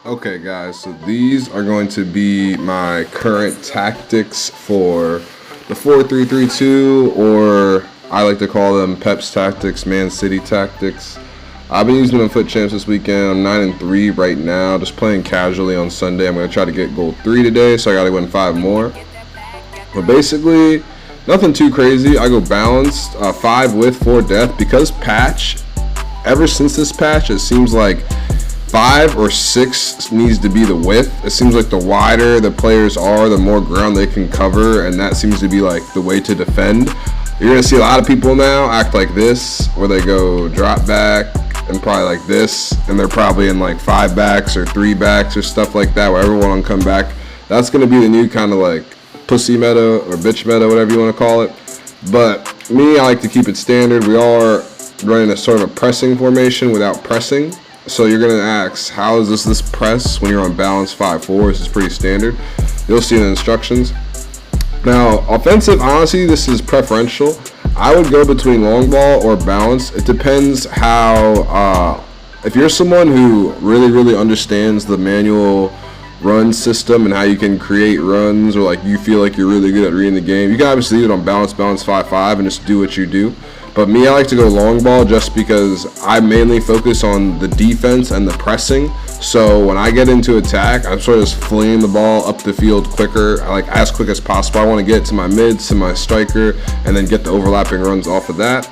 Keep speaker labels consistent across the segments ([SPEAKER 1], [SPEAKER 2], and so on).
[SPEAKER 1] Okay guys, so these are going to be my current tactics for the 4-3-3-2, or I like to call them Pep's tactics, Man City tactics. I've been using them in Futchamps this weekend. I'm 9-3 right now, just playing casually on Sunday. I'm going to try to get goal 3 today, so I got to win 5 more. But basically, nothing too crazy. I go balanced, 5 width, 4 depth, because patch, ever since this patch, it seems like 5 or 6 needs to be the width. It seems like the wider the players are, the more ground they can cover, and that seems to be like the way to defend. You're gonna see a lot of people now act like this, where they go drop back and probably like this, and they're probably in like 5 backs or 3 backs or stuff like that, where everyone will come back. That's gonna be the new kind of like pussy meta or bitch meta, whatever you want to call it. But me, I like to keep it standard. We are running a sort of a pressing formation without pressing. So you're going to ask, how is this press when you're on balance 5-4? This is pretty standard. You'll see in the instructions. Now, offensive, honestly, this is preferential. I would go between long ball or balance. It depends how, if you're someone who really understands the manual run system and how you can create runs, or like you feel like you're really good at reading the game, you can obviously leave it on balance 5-5 and just do what you do. But me, I like to go long ball just because I mainly focus on the defense and the pressing. So when I get into attack, I'm sort of just flinging the ball up the field quicker, like as quick as possible. I want to get to my mids, to my striker, and then get the overlapping runs off of that.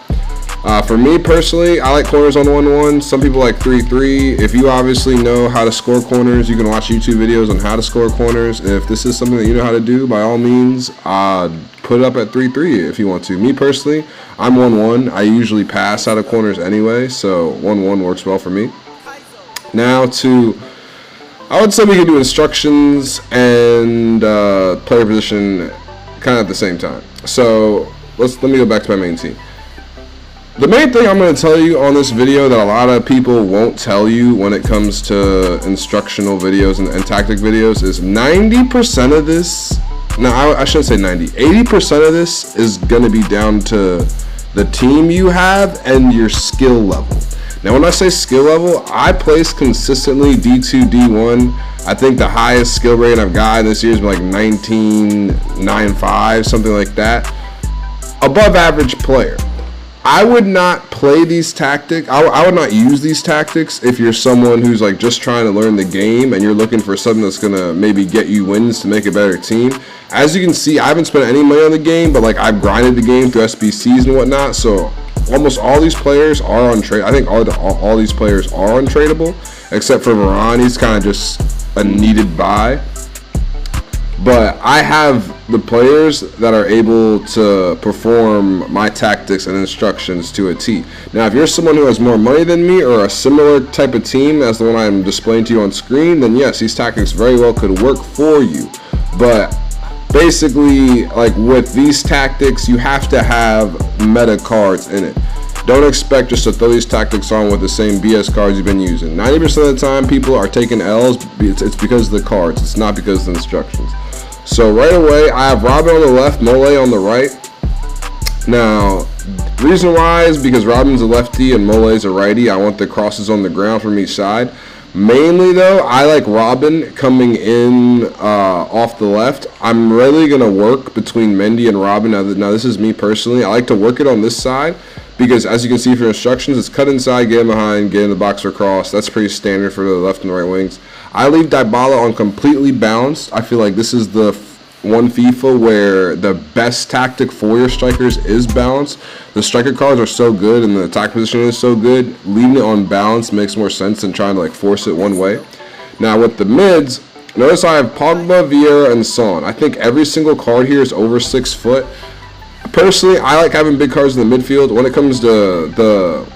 [SPEAKER 1] For me personally, I like corners on 1-1. Some people like 3-3. If you obviously know how to score corners, you can watch YouTube videos on how to score corners. If this is something that you know how to do, by all means, put it up at 3-3 if you want to. Me personally, I'm 1-1. I usually pass out of corners anyway, so 1-1 works well for me. Now I would say we can do instructions and player position kind of at the same time. So let me go back to my main team. The main thing I'm going to tell you on this video that a lot of people won't tell you when it comes to instructional videos and tactic videos is 90% of this, no, I shouldn't say 90, 80% of this is going to be down to the team you have and your skill level. Now when I say skill level, I place consistently D2, D1. I think the highest skill rating I've gotten this year is like 19.95, something like that. Above average player. I would not play these tactics. I would not use these tactics if you're someone who's like just trying to learn the game and you're looking for something that's gonna maybe get you wins to make a better team. As you can see, I haven't spent any money on the game, but like I've grinded the game through SBCs and whatnot. So almost all these players are untradeable. I think all these players are untradeable, except for Varane. He's kind of just a needed buy. But I have the players that are able to perform my tactics and instructions to a T. Now, if you're someone who has more money than me or a similar type of team as the one I'm displaying to you on screen, then yes, these tactics very well could work for you. But basically, like with these tactics, you have to have meta cards in it. Don't expect just to throw these tactics on with the same BS cards you've been using. 90% of the time, people are taking L's. It's because of the cards. It's not because of the instructions. So right away, I have Robin on the left, Mole on the right. Now, the reason why is because Robin's a lefty and Mole's a righty. I want the crosses on the ground from each side. Mainly though, I like Robin coming in off the left. I'm really going to work between Mendy and Robin. Now this is me personally. I like to work it on this side because as you can see from instructions, it's cut inside, get in behind, get in the box or cross. That's pretty standard for the left and right wings. I leave Dybala on completely balanced. I feel like this is the one FIFA where the best tactic for your strikers is balance. The striker cards are so good and the attack position is so good, leaving it on balance makes more sense than trying to like force it one way. Now with the mids, notice I have Pogba, Vieira, and Son. I think every single card here is over 6 foot. Personally, I like having big cards in the midfield. When it comes to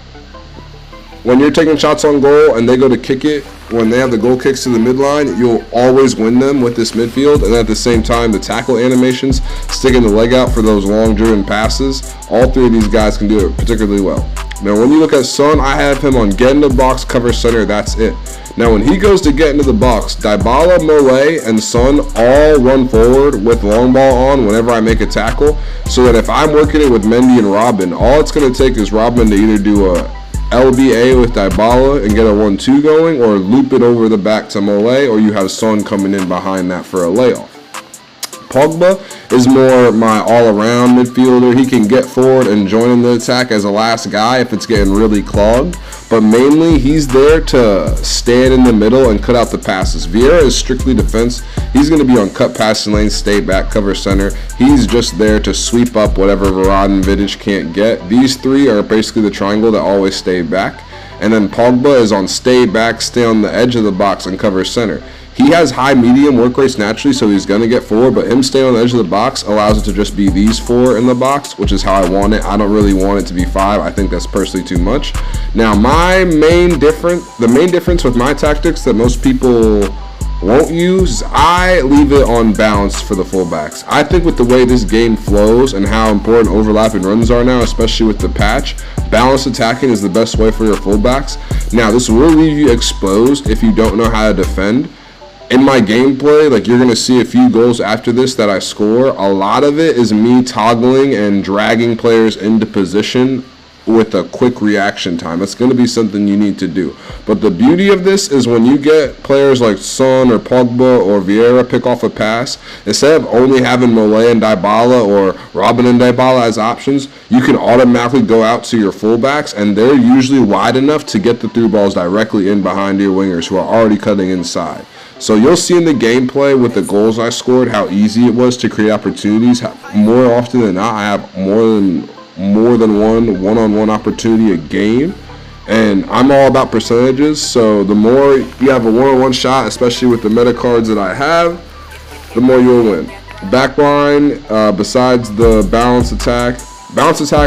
[SPEAKER 1] when you're taking shots on goal and they go to kick it, when they have the goal kicks to the midline, you'll always win them with this midfield. And at the same time, the tackle animations, sticking the leg out for those long driven passes, all 3 of these guys can do it particularly well. Now, when you look at Son, I have him on get in the box, cover center, that's it. Now, when he goes to get into the box, Dybala, Mole, and Son all run forward with long ball on whenever I make a tackle, so that if I'm working it with Mendy and Robin, all it's going to take is Robin to either do a LBA with Dybala and get a 1-2 going, or loop it over the back to Mole, or you have Son coming in behind that for a layoff. Pogba is more my all-around midfielder. He can get forward and join in the attack as a last guy if it's getting really clogged. But mainly, he's there to stand in the middle and cut out the passes. Vieira is strictly defense. He's going to be on cut passing lanes, stay back, cover center. He's just there to sweep up whatever Varane and Vidic can't get. These three are basically the triangle that always stay back. And then Pogba is on stay back, stay on the edge of the box, and cover center. He has high medium work rates naturally, so he's going to get forward, but him staying on the edge of the box allows it to just be these four in the box, which is how I want it. I don't really want it to be 5. I think that's personally too much. Now, the main difference with my tactics that most people won't use, I leave it on balance for the fullbacks. I think with the way this game flows and how important overlapping runs are now, especially with the patch, balanced attacking is the best way for your fullbacks. Now, this will leave you exposed if you don't know how to defend. In my gameplay, like, you're going to see a few goals after this that I score. A lot of it is me toggling and dragging players into position with a quick reaction time. That's going to be something you need to do. But the beauty of this is when you get players like Son or Pogba or Vieira pick off a pass, instead of only having Mole and Dybala or Robin and Dybala as options, you can automatically go out to your fullbacks, and they're usually wide enough to get the through balls directly in behind your wingers who are already cutting inside. So you'll see in the gameplay with the goals I scored how easy it was to create opportunities. More often than not, I have more than one-on-one opportunity a game, and I'm all about percentages. So the more you have a one-on-one shot, especially with the meta cards that I have, the more you'll win. Backline, besides the balance attack,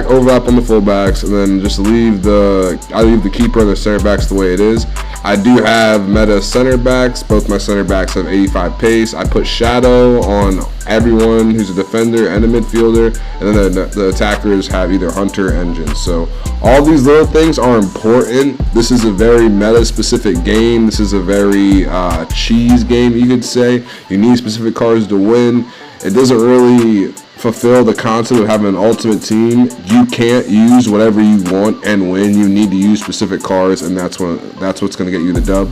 [SPEAKER 1] overlap on the fullbacks, and then just I leave the keeper and the center backs the way it is. I do have meta center backs. Both my center backs have 85 pace. I put shadow on everyone who's a defender and a midfielder, and then the attackers have either hunter or engine. So all these little things are important. This is a very meta specific game. This is a very cheese game, you could say. You need specific cards to win. It doesn't really fulfill the concept of having an ultimate team. You can't use whatever you want and win. You need to use specific cards, and that's what's going to get you the dub.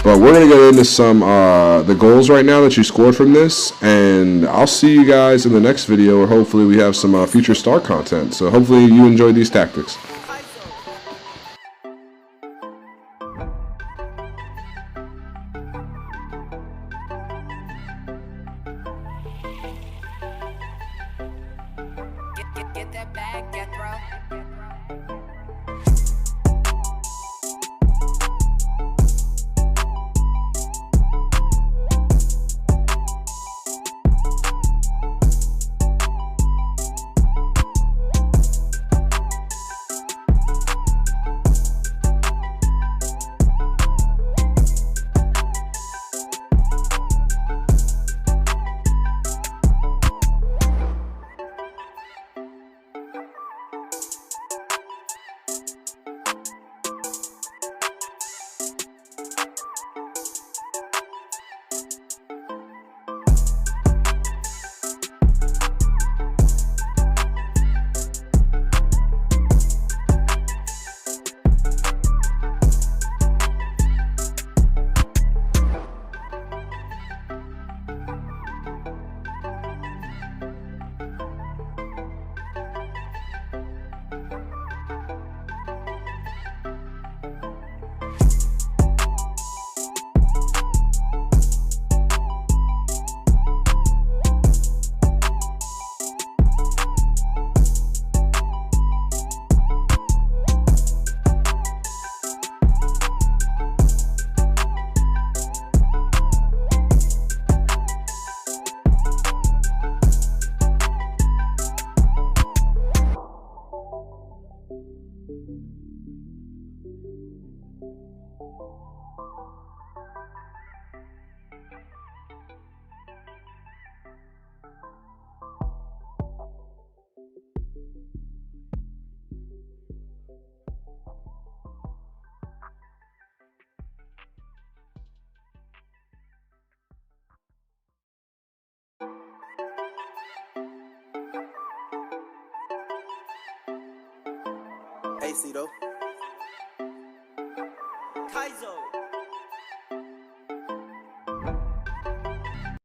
[SPEAKER 1] But we're going to get into some the goals right now that you scored from this, and I'll see you guys in the next video, where hopefully we have some future star content. So hopefully you enjoyed these tactics.
[SPEAKER 2] Get that bag, get bro.
[SPEAKER 3] AC though.
[SPEAKER 2] Kaizo.